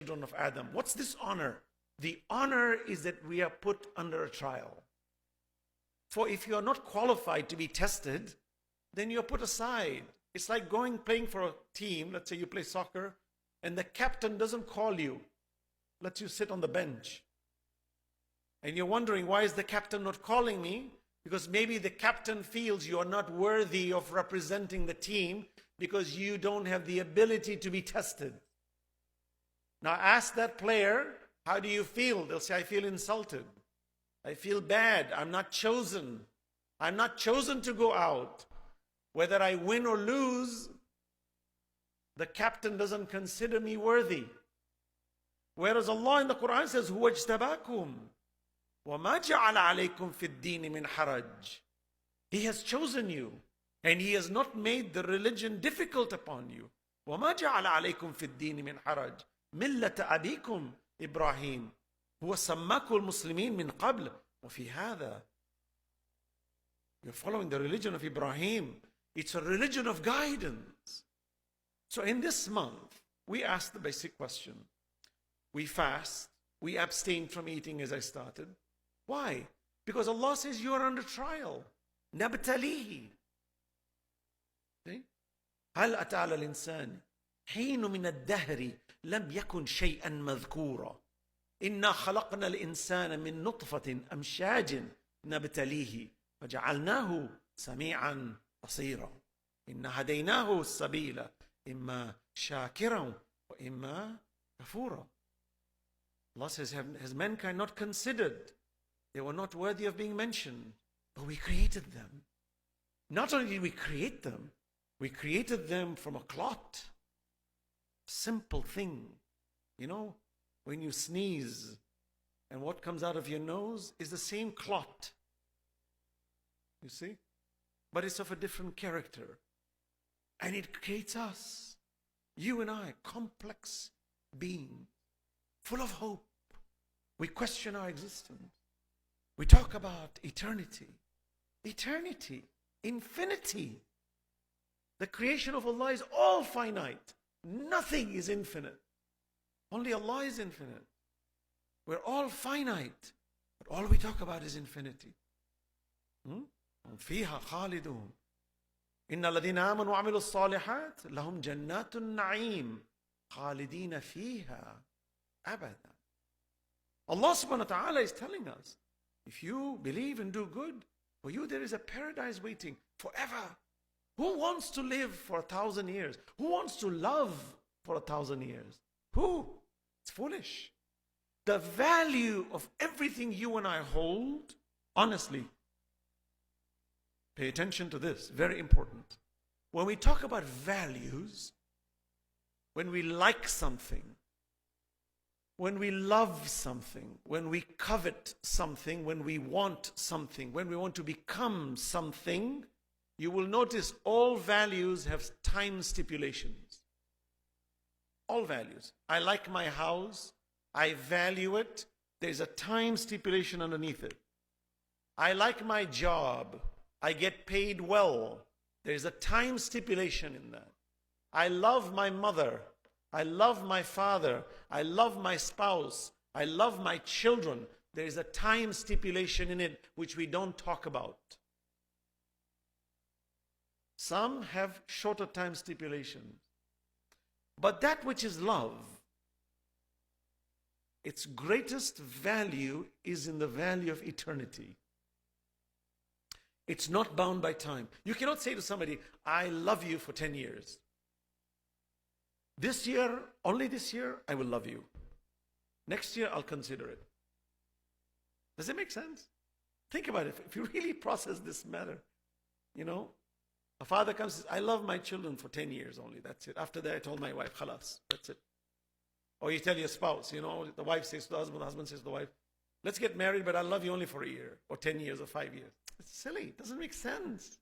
children of Adam. What's this honor? The honor is that we are put under a trial. For if you are not qualified to be tested, then you're put aside. It's like playing for a team. Let's say you play soccer, and the captain doesn't call you, lets you sit on the bench. And you're wondering, why is the captain not calling me? Because maybe the captain feels you are not worthy of representing the team because you don't have the ability to be tested. Now ask that player, how do you feel? They'll say, I feel insulted. I feel bad. I'm not chosen. I'm not chosen to go out. Whether I win or lose, the captain doesn't consider me worthy. Whereas Allah in the Quran says, هُوَ اجْتَبَاكُمْ وَمَا جَعَلَ عَلَيْكُمْ فِي الدِّينِ مِنْ حَرَجٍ. He has chosen you, and He has not made the religion difficult upon you. وَمَا جَعَلَ عَلَيْكُمْ فِي الدِّينِ مِنْ حَرَجٍ مِلَّةَ أَبِيكُمْ إِبْرَاهِيمَ هُوَ سَمَّاكُمُ الْمُسْلِمِينَ مِنْ قَبْلِ وَفِي هَذَا. You're following the religion of Ibrahim. It's a religion of guidance. So in this month, we ask the basic question. We fast. We abstain from eating as I started. Why? Because Allah says you are under trial. نَبْتَلِيهِ. هل أتى على الإنسان حين من الدهر لم يكن شيئا مذكورا إنا خلقنا الإنسان من نطفة أمشاج نبتليه فجعلناه سميعا بصيرا إنا هديناه السبيل إما شاكرا وإما كفورا. Allah says, has mankind not considered? They were not worthy of being mentioned, but we created them. Not only did we create them, we created them from a clot. Simple thing. You know, when you sneeze and what comes out of your nose is the same clot. You see? But it's of a different character. And it creates us. You and I, complex beings, full of hope. We question our existence. We talk about eternity. Eternity. Infinity. The creation of Allah is all finite. Nothing is infinite. Only Allah is infinite. We're all finite. But all we talk about is infinity. فيها خالدون إن الذين آمنوا وعملوا الصالحات لهم جنات النعيم خالدين فيها أبدا. Allah subhanahu wa ta'ala is telling us, if you believe and do good, for you there is a paradise waiting forever. Who wants to live for 1,000 years? Who wants to love for 1,000 years? Who? It's foolish. The value of everything you and I hold, honestly, pay attention to this, very important. When we talk about values, when we like something, when we love something, when we covet something, when we want something, when we want to become something, you will notice all values have time stipulations. All values. I like my house. I value it. There's a time stipulation underneath it. I like my job. I get paid well. There's a time stipulation in that. I love my mother. I love my father. I love my spouse. I love my children. There is a time stipulation in it which we don't talk about. Some have shorter time stipulations. But that which is love, its greatest value is in the value of eternity. It's not bound by time. You cannot say to somebody, I love you for 10 years. This year, only this year, I will love you. Next year, I'll consider it. Does it make sense? Think about it. If you really process this matter, you know, a father comes and says, I love my children for 10 years only. That's it. After that, I told my wife, khalas, that's it. Or you tell your spouse, you know, the wife says to the husband says to the wife, let's get married, but I'll love you only for a year, or 10 years, or 5 years. It's silly. It doesn't make sense.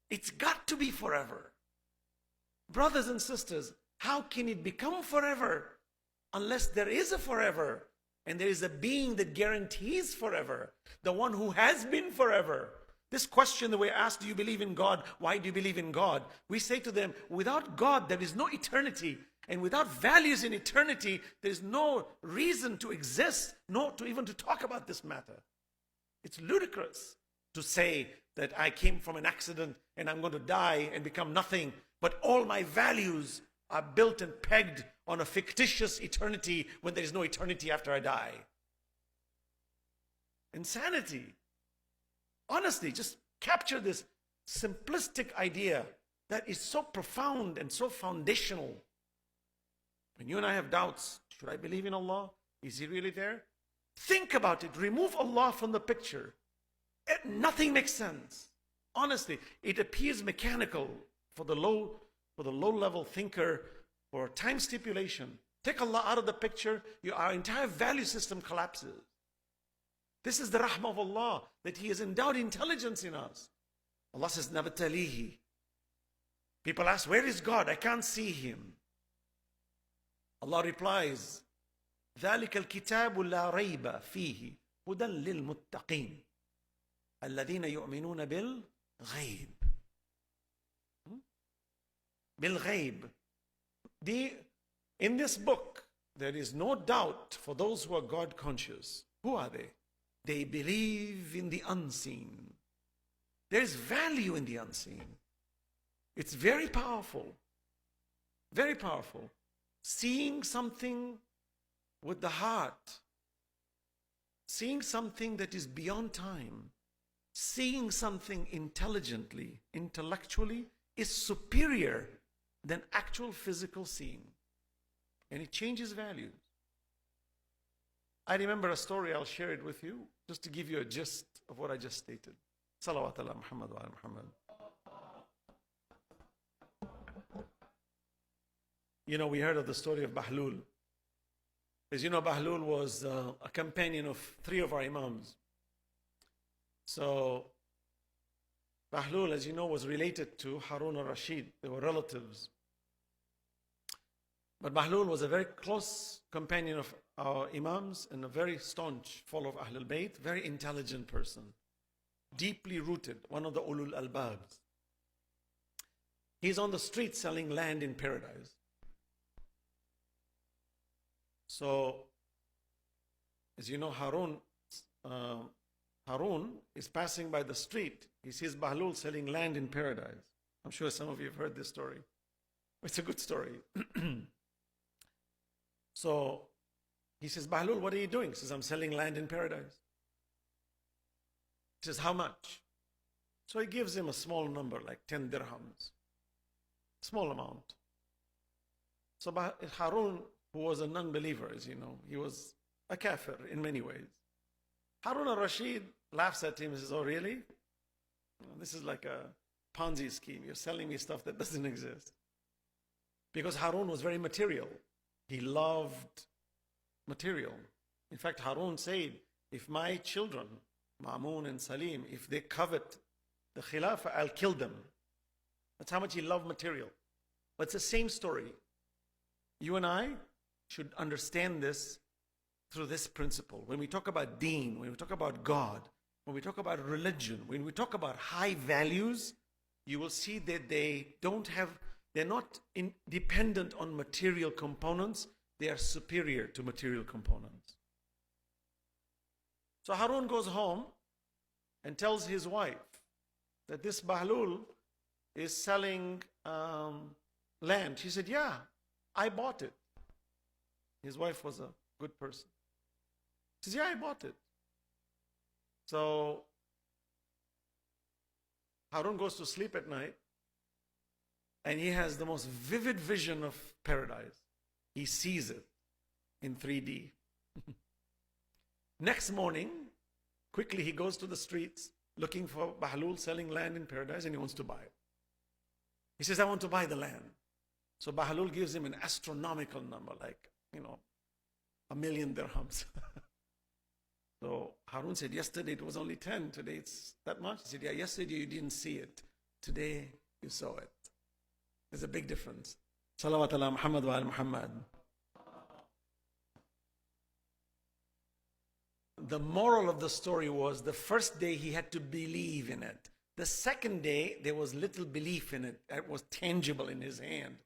It's got to be forever. Brothers and sisters, how can it become forever unless there is a forever and there is a being that guarantees forever, the one who has been forever? This question that we ask, do you believe in God? Why do you believe in God? We say to them, without God, there is no eternity. And without values in eternity, there's no reason to exist, even to talk about this matter. It's ludicrous to say that I came from an accident and I'm going to die and become nothing, but all my values are built and pegged on a fictitious eternity when there is no eternity after I die. Insanity. Honestly, just capture this simplistic idea that is so profound and so foundational. When you and I have doubts, should I believe in Allah? Is He really there? Think about it. Remove Allah from the picture. Nothing makes sense. Honestly, it appears mechanical for the low level thinker, for time stipulation. Take Allah out of the picture, our entire value system collapses. This is the rahmah of Allah, that He has endowed intelligence in us. Allah says, Nabtalihi. People ask, where is God? I can't see Him. Allah replies, ذَلِكَ الْكِتَابُ لَا رَيْبَ فِيهِ هُدًى لِلْمُتَّقِينَ الَّذِينَ يُؤْمِنُونَ بِالْغَيْبِ. Bil-Ghaib. In this book, there is no doubt for those who are God conscious. Who are they? They believe in the unseen. There is value in the unseen. It's very powerful. Very powerful. Seeing something with the heart. Seeing something that is beyond time. Seeing something intelligently, intellectually, is superior than actual physical seeing. And it changes values. I remember a story, I'll share it with you, just to give you a gist of what I just stated. Salawat ala Muhammad wa ala Muhammad. You know, we heard of the story of Bahlul. As you know, Bahlul was a companion of 3 of our Imams. So, Bahlul, as you know, was related to Harun al-Rashid. They were relatives. But Bahlul was a very close companion of our Imams and a very staunch follower of Ahlul Bayt, very intelligent person, deeply rooted, one of the Ulul Albabs. He's on the street selling land in paradise. So, as you know, Harun is passing by the street. He sees Bahlul selling land in paradise. I'm sure some of you have heard this story. It's a good story. So he says, Bahlul, what are you doing? He says, I'm selling land in paradise. He says, how much? So he gives him a small number, like 10 dirhams. Small amount. So Harun, who was a non-believer, as you know, he was a kafir in many ways. Harun al-Rashid laughs at him and says, oh, really? This is like a Ponzi scheme. You're selling me stuff that doesn't exist. Because Harun was very material. He loved material. In fact, Harun said, if my children, Ma'mun and Salim, if they covet the Khilafah, I'll kill them. That's how much he loved material. But it's the same story. You and I should understand this through this principle. When we talk about deen, when we talk about God, when we talk about religion, when we talk about high values, you will see that they're not dependent on material components. They are superior to material components. So Harun goes home and tells his wife that this Bahlul is selling land. She said, yeah, I bought it. His wife was a good person. She says, yeah, I bought it. So Harun goes to sleep at night and he has the most vivid vision of paradise. He sees it in 3D. Next morning, quickly he goes to the streets looking for Bahlul selling land in paradise and he wants to buy it. He says, I want to buy the land. So Bahlul gives him an astronomical number, like, 1,000,000 dirhams. So Harun said, yesterday it was only 10, today it's that much. He said, yeah, yesterday you didn't see it. Today you saw it. There's a big difference. Salawat ala Muhammad wa ala Muhammad. The moral of the story was the first day he had to believe in it. The second day there was little belief in it. It was tangible in his hand.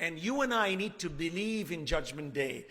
And you and I need to believe in Judgment Day.